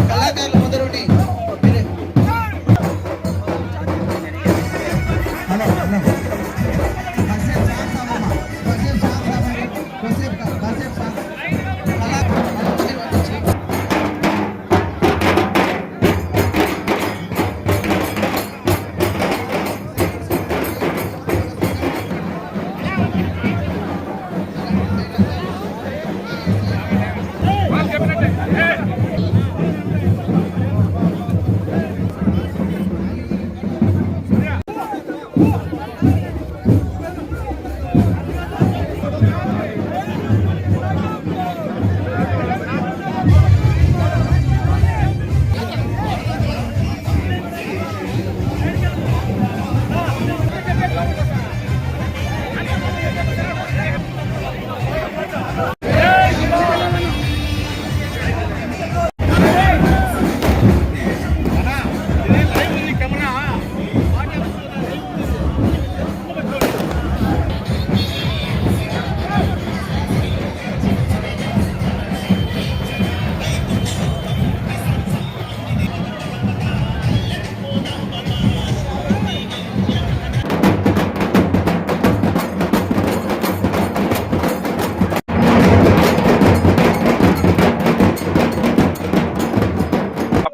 కళాకారులు మొదలుడి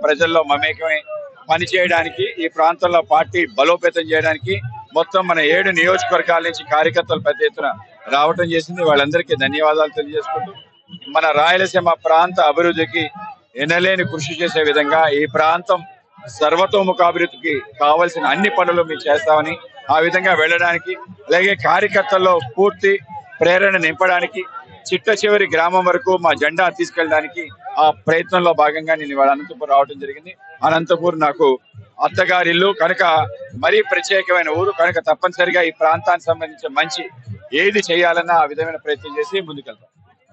ప్రజల్లో మమేకమై పని చేయడానికి, ఈ ప్రాంతంలో పార్టీ బలోపేతం చేయడానికి మొత్తం మన 7 నియోజకవర్గాల నుంచి కార్యకర్తలు పెద్ద ఎత్తున రావటం చేసింది. వాళ్ళందరికీ ధన్యవాదాలు తెలియజేసుకుంటూ మన రాయలసీమ ప్రాంత అభివృద్ధికి ఎనలేని కృషి చేసే విధంగా ఈ ప్రాంతం సర్వతోముఖాభివృద్ధికి కావాల్సిన అన్ని పనులు మేము చేస్తామని, ఆ విధంగా వెళ్ళడానికి, అలాగే కార్యకర్తల్లో స్ఫూర్తి ప్రేరణ నింపడానికి, చిట్ట చివరి గ్రామం వరకు మా జెండా తీసుకెళ్ళడానికి ఆ ప్రయత్నంలో భాగంగా నేను ఇవాళ అనంతపూర్ రావడం జరిగింది. అనంతపూర్ నాకు అత్తగారిల్లు కనుక మరీ ప్రత్యేకమైన ఊరు కనుక తప్పనిసరిగా ఈ ప్రాంతానికి సంబంధించిన మంచి ఏది చేయాలన్నా ఆ విధమైన ప్రయత్నం చేసి ముందుకెళ్తాం.